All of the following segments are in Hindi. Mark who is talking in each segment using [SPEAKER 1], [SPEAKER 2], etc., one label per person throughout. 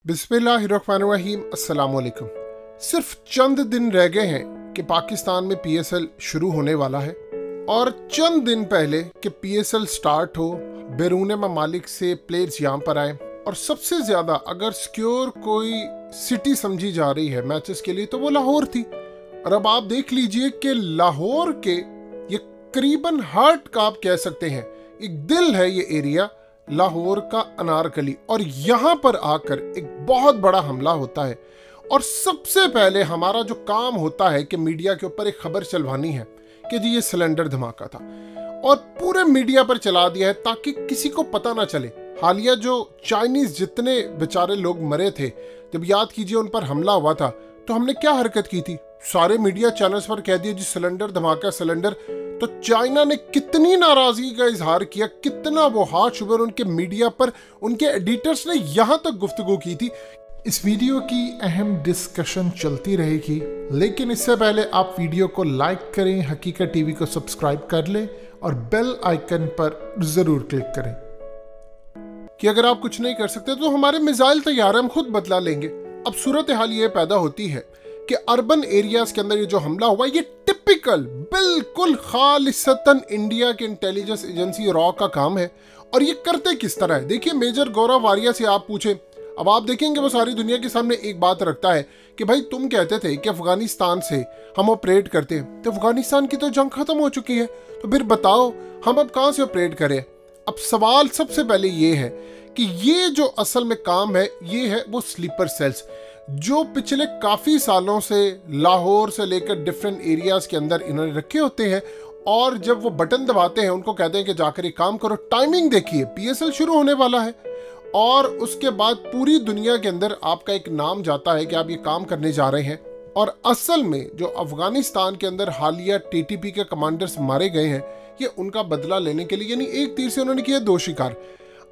[SPEAKER 1] बिस्मिल्लाहिर्रहमानिर्रहीम अस्सलाम वालेकुम। सिर्फ चंद दिन रह गए हैं कि पाकिस्तान में पीएसएल शुरू होने वाला है और चंद दिन पहले कि पीएसएल स्टार्ट हो बैरून ममालिक से प्लेयर्स यहाँ पर आए और सबसे ज़्यादा अगर सिक्योर कोई सिटी समझी जा रही है मैचेस के लिए तो वो लाहौर थी। और अब आप देख लीजिए कि लाहौर के ये करीबन हार्ट का आप कह सकते हैं, एक दिल है ये एरिया लाहौर का अनारकली, और यहाँ पर आकर एक बहुत बड़ा हमला होता है। और सबसे पहले हमारा जो काम होता है कि मीडिया के ऊपर एक खबर चलवानी है कि जी ये सिलेंडर धमाका था, और पूरे मीडिया पर चला दिया है ताकि किसी को पता ना चले। हालिया जो चाइनीज जितने बेचारे लोग मरे थे, जब याद कीजिए उन पर हमला हुआ था तो हमने क्या हरकत की थी, सारे मीडिया चैनल्स पर कह दिया जी सिलेंडर धमाका सिलेंडर। तो चाइना ने कितनी नाराजगी का इजहार किया, कितना वो हाथ शुगर उनके मीडिया पर, उनके एडिटर्स ने यहां तक गुफ्तगू की थी। इस वीडियो की अहम डिस्कशन चलती रहेगी, लेकिन इससे पहले आप वीडियो को लाइक करें, हकीकत टीवी को सब्सक्राइब कर लें और बेल आइकन पर जरूर क्लिक करें कि अगर आप कुछ नहीं कर सकते तो हमारे मिसाइल तैयार है, हम खुद बदला लेंगे। अब सूरत हाल ये पैदा होती है कि अर्बन एरियाज के अंदर ये जो हमला हुआ ये टिपिकल बिल्कुल खालिसतन इंडिया के इंटेलिजेंस एजेंसी रॉ का काम है। और ये करते किस तरह है, देखिए मेजर गौरव आर्या से आप पूछें, अब आप देखेंगे वो सारी दुनिया के सामने एक बात रखता है कि भाई तुम कहते थे कि अफगानिस्तान से हम ऑपरेट करते हैं, तो अफगानिस्तान की तो जंग खत्म हो चुकी है, तो फिर बताओ हम अब कहाँ से ऑपरेट करें। अब सवाल सबसे पहले ये है कि ये जो असल में काम है ये है वो स्लीपर सेल्स जो पिछले काफ़ी सालों से लाहौर से लेकर डिफरेंट एरियाज के अंदर इन्होंने रखे होते हैं, और जब वो बटन दबाते हैं उनको कहते हैं कि जाकर ये काम करो। टाइमिंग देखिए, पीएसएल शुरू होने वाला है और उसके बाद पूरी दुनिया के अंदर आपका एक नाम जाता है कि आप ये काम करने जा रहे हैं। और असल में जो अफगानिस्तान के अंदर हालिया टीटीपी के कमांडर्स मारे गए हैं ये उनका बदला लेने के लिए, यानी एक तीर से उन्होंने किया दो शिकार।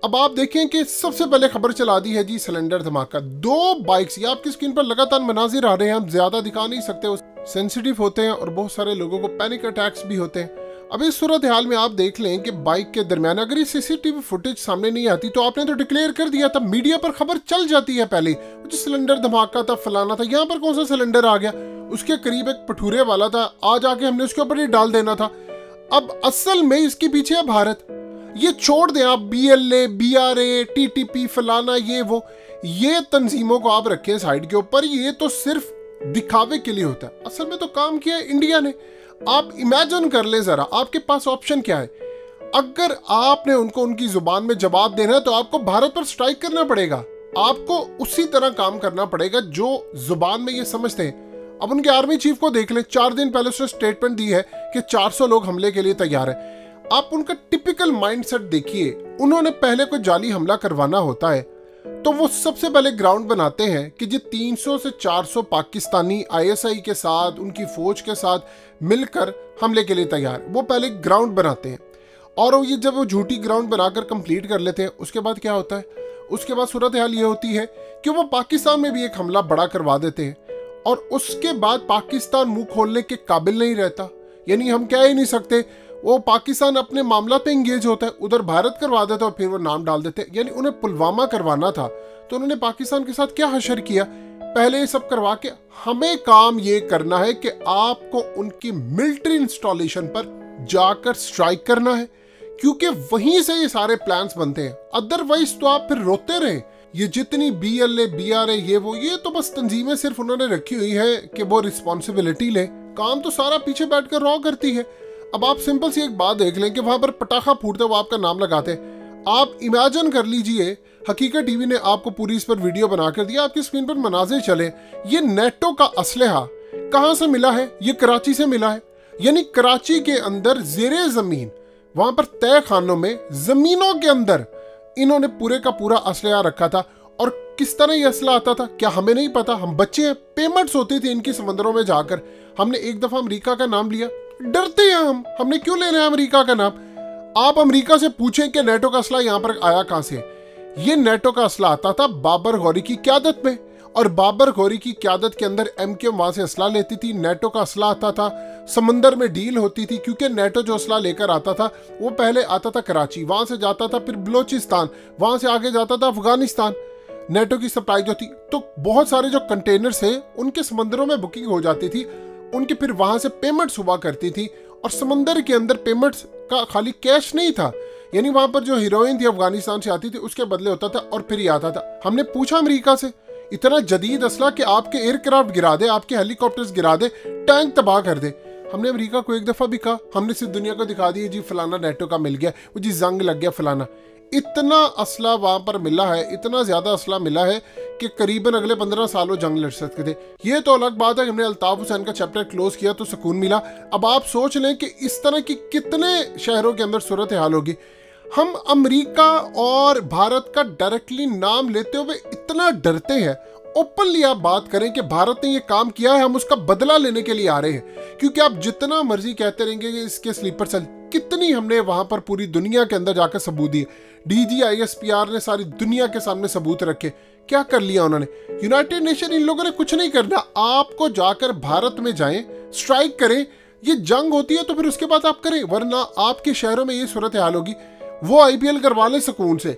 [SPEAKER 1] अब आप देखें कि सबसे पहले खबर चला दी है जी सिलेंडर धमाका। दो बाइक्स, ये आपकी स्क्रीन पर लगातार मनाजिर आ रहे हैं, हम ज्यादा दिखा नहीं सकते, सेंसिटिव होते हैं और बहुत सारे लोगों को पैनिक अटैक्स भी होते हैं। अब इस सूरत हाल में आप देख लें कि बाइक के दरमियान अगर ये सीसीटीवी फुटेज सामने नहीं आती तो आपने तो डिक्लेयर कर दिया था, मीडिया पर खबर चल जाती है पहले जो सिलेंडर धमाका था फलाना था, यहाँ पर कौन सा सिलेंडर आ गया, उसके करीब एक पठूरे वाला था, आज आके हमने उसके ऊपर ही डाल देना था। अब असल में इसके पीछे है भारत। ये छोड़ दें आप बीएलए, बीआरए, टीटीपी फलाना ये तंजीमों को आप रखें साइड के ऊपर, ये तो सिर्फ दिखावे के लिए होता है। असल में तो काम किया है इंडिया ने। आप इमेजिन कर ले जरा, आपके पास ऑप्शन क्या है। अगर आपने उनको उनकी जुबान में जवाब देना है तो आपको भारत पर स्ट्राइक करना पड़ेगा, आपको उसी तरह काम करना पड़ेगा जो जुबान में ये समझते हैं। अब उनके आर्मी चीफ को देख लें, 4 दिन पहले उसने स्टेटमेंट दी है कि 400 लोग हमले के लिए तैयार है। आप उनका टिपिकल माइंडसेट देखिए, उन्होंने पहले कोई जाली हमला करवाना होता है तो वो सबसे पहले ग्राउंड बनाते हैं कि जी 300 से 400 पाकिस्तानी आईएसआई के साथ, उनकी फौज के साथ मिलकर हमले के लिए तैयार, वो पहले ग्राउंड बनाते हैं। और ये जब वो झूठी ग्राउंड बनाकर कंप्लीट कर लेते हैं उसके बाद क्या होता है, उसके बाद सूरत हाल ये होती है कि वो पाकिस्तान में भी एक हमला बड़ा करवा देते हैं और उसके बाद पाकिस्तान मुंह खोलने के काबिल नहीं रहता। यानी हम कह ही नहीं सकते, वो पाकिस्तान अपने मामला पे इंगेज होता है, उधर भारत करवा देता है और फिर वो नाम डाल देते हैं। यानी उन्हें पुलवामा करवाना था तो उन्होंने पाकिस्तान के साथ क्या हशर किया, पहले ये सब करवा के हमें काम ये करना है कि आपको उनकी मिलिट्री इंस्टॉलेशन पर जाकर स्ट्राइक करना है, क्योंकि वहीं से ये सारे प्लान्स बनते हैं। अदरवाइज तो आप फिर रोते रहे। ये जितनी बीएलए, बीआरए, ये तो बस तंजीमें सिर्फ उन्होंने रखी हुई है कि वो रिस्पॉन्सिबिलिटी ले, काम तो सारा पीछे बैठकर रॉ करती है। अब आप सिंपल सी एक बात देख लें कि वहां पर पटाखा फूटते वो आपका नाम लगाते हैं। आप इमेजिन कर लीजिए, हकीकत टीवी ने आपको पूरी इस पर वीडियो बनाकर दिया, आपकी स्क्रीन पर मनाजिर चले। ये नेटो का असलहा कहां से मिला है, ये कराची से मिला है। यानी कराची के अंदर जेरे जमीन, वहां पर तय खानों में जमीनों के अंदर इन्होंने पूरे का पूरा असलहा रखा था। और किस तरह ये असला आता था क्या हमें नहीं पता, हम बच्चे हैं, पेमेंट्स होती थी इनकी समंदरों में जाकर। हमने एक दफा अमेरिका का नाम लिया, डरते हैं हमने क्यों ले रहे हैं अमेरिका का नाम। आप अमेरिका से पूछें कि नेटो का असला यहाँ पर आया कहां से। ये नेटो का असला आता था बाबर गौरी की क़यादत में, और बाबर गौरी की क़यादत के अंदर एमक्यूएम वहां से असला लेती थी। नेटो का असला आता था, समंदर में डील होती थी, क्योंकि नेटो जो असला लेकर आता था वो पहले आता था कराची, वहां से जाता था फिर बलोचिस्तान, वहां से आगे जाता था अफगानिस्तान। नेटो की सप्लाई जो थी, तो बहुत सारे जो कंटेनर्स थे उनके समंदरों में बुकिंग हो जाती थी, उनके फिर वहां से पेमेंट्स हुआ करती थी, और समंदर के अंदर पेमेंट्स का खाली कैश नहीं था, यानी वहां पर जो हीरोइन थी अफगानिस्तान से आती थी उसके बदले होता था और फिर ही आता था। हमने पूछा अमेरिका से, इतना जदीद असला कि आपके एयरक्राफ्ट गिरा दे, आपके हेलीकॉप्टर्स गिरा दे, टैंक तबाह कर दे। हमने अमेरिका को एक दफा भी कहा, हमने सिर्फ दुनिया को दिखा दिया जी फलाना नेटो का मिल गया, वो जी जंग लग गया फलाना। इतना असला वहां पर मिला है, इतना ज्यादा असला मिला है कि करीबन अगले 15 सालों जंग लड़ सकते थे। ये तो अलग बात है कि हमने अल्ताफ हुसैन का चैप्टर क्लोज किया तो सुकून मिला। अब आप सोच लें कि इस तरह की कितने शहरों के अंदर सूरत हाल होगी। हम अमेरिका और भारत का डायरेक्टली नाम लेते हुए इतना डरते हैं। ओपनली आप बात करें कि भारत ने ये काम किया है, हम उसका बदला लेने के लिए आ रहे हैं, क्योंकि आप जितना मर्जी कहते रहेंगे कि इसके स्लीपर सेल, कितनी हमने वहां पर पूरी दुनिया के अंदर जाकर सबूत दिए। DGISPR ने सारी दुनिया के सामने सबूत रखे। क्या कर लिया उन्होंने? यूनाइटेड नेशन इन लोगों ने कुछ नहीं करना, आपको जाकर भारत में जाएं, स्ट्राइक करें, ये जंग होती है तो फिर उसके बाद आप करें, वरना आपके शहरों में ये सूरत हाल होगी। वो IPL करवा लें सुकून से,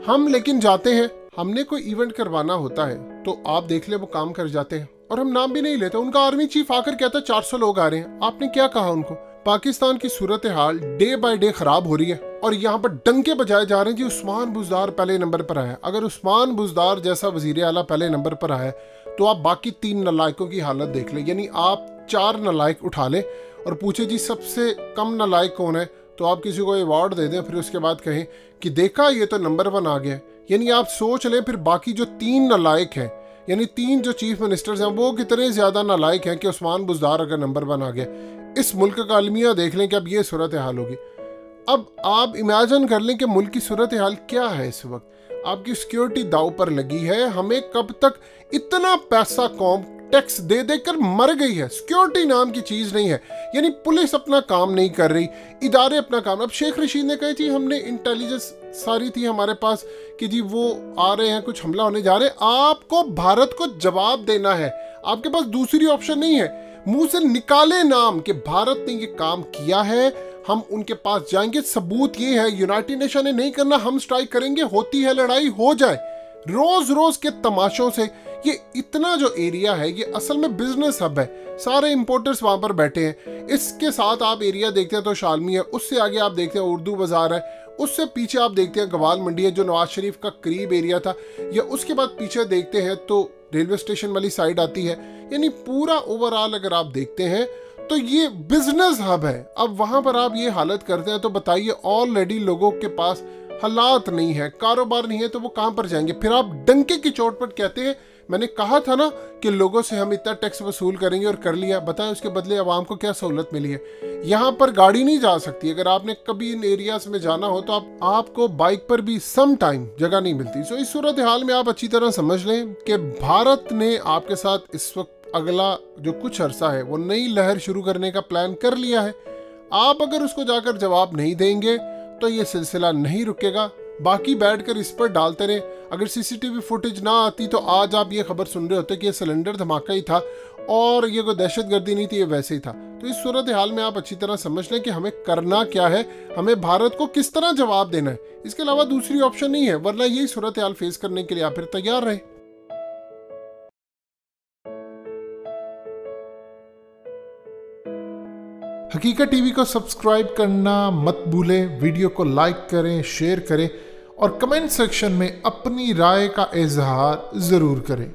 [SPEAKER 1] हम लेकिन जाते हैं, हमने कोई इवेंट करवाना होता है तो आप देख ले वो काम कर जाते हैं, और हम नाम भी नहीं लेते। उनका आर्मी चीफ आकर कहता है 400 लोग आ रहे हैं, आपने क्या कहा उनको? पाकिस्तान की सूरत हाल डे बाय डे खराब हो रही है और यहाँ पर डंके बजाए जा रहे हैं जी उस्मान बुज़दार पहले नंबर पर आया। अगर उस्मान बुज़दार जैसा वजीर आला पहले नंबर पर आया तो आप बाकी 3 नालायकों की हालत देख लें। यानी आप 4 नालायक उठा लें और पूछे जी सबसे कम नालायक कौन है, तो आप किसी को अवार्ड दे दें, फिर उसके बाद कहें कि देखा ये तो नंबर 1 आ गया। यानी आप सोच लें फिर बाकी जो 3 नालायक हैं, यानी 3 जो चीफ मिनिस्टर्स हैं, वो कितने ज्यादा नालायक हैं कि उस्मान बुज़दार अगर नंबर 1 आ गया। इस मुल्क का अलमिया देख लें कि अब ये सूरत हाल होगी। अब आप इमेजिन कर लें कि मुल्क की सूरत हाल क्या है इस वक्त। आपकी सिक्योरिटी दाव पर लगी है। हमें कब तक इतना पैसा कौम टैक्स दे देकर मर गई है, सिक्योरिटी नाम की चीज नहीं है। यानी पुलिस अपना काम नहीं कर रही, इदारे अपना काम। अब शेख रशीद ने कहा जी हमने इंटेलिजेंस सारी थी हमारे पास कि जी वो आ रहे हैं, कुछ हमला होने जा रहे हैं। आपको भारत को जवाब देना है, आपके पास दूसरी ऑप्शन नहीं है। मुंह से निकाले नाम कि भारत ने ये काम किया है, हम उनके पास जाएंगे, सबूत ये है। यूनाइटेड नेशन ने नहीं करना, हम स्ट्राइक करेंगे, होती है लड़ाई हो जाए। रोज रोज के तमाशों से ये इतना जो एरिया है ये असल में बिजनेस हब है, सारे इंपोर्टर्स वहां पर बैठे हैं। इसके साथ आप एरिया देखते हैं तो शालमी है, उससे आगे आप देखते हैं उर्दू बाजार है, उससे पीछे आप देखते हैं गवाल मंडी है जो नवाज शरीफ का करीब एरिया था, या उसके बाद पीछे देखते हैं तो रेलवे स्टेशन वाली साइड आती है। यानी पूरा ओवरऑल अगर आप देखते हैं तो ये बिजनेस हब है। अब वहां पर आप ये हालत करते हैं तो बताइए ऑलरेडी लोगों के पास हालात नहीं है, कारोबार नहीं है, तो वो कहां पर जाएंगे? फिर आप डंके की चोट पर कहते हैं मैंने कहा था ना कि लोगों से हम इतना टैक्स वसूल करेंगे, और कर लिया। बताएं उसके बदले आवाम को क्या सहूलत मिली है? यहाँ पर गाड़ी नहीं जा सकती। अगर आपने कभी इन एरियाज में जाना हो तो आपको बाइक पर भी सम टाइम जगह नहीं मिलती। सो इस सूरत हाल में आप अच्छी तरह समझ लें कि भारत ने आपके साथ इस वक्त अगला जो कुछ अरसा है वो नई लहर शुरू करने का प्लान कर लिया है। आप अगर उसको जाकर जवाब नहीं देंगे तो ये सिलसिला नहीं रुकेगा। बाकी बैठकर इस पर डालते रहे। अगर CCTV फुटेज ना आती तो आज आप ये खबर सुन रहे होते कि ये सिलेंडर धमाका ही था और ये कोई दहशतगर्दी नहीं थी, ये वैसे ही था। तो इस सूरत हाल में आप अच्छी तरह समझ लें कि हमें करना क्या है, हमें भारत को किस तरह जवाब देना है। इसके अलावा दूसरी ऑप्शन नहीं है, वरना यही सूरत हाल फेस करने के लिए आप फिर तैयार रहे। हकीकत टीवी को सब्सक्राइब करना मत भूलें, वीडियो को लाइक करें, शेयर करें और कमेंट सेक्शन में अपनी राय का इजहार जरूर करें।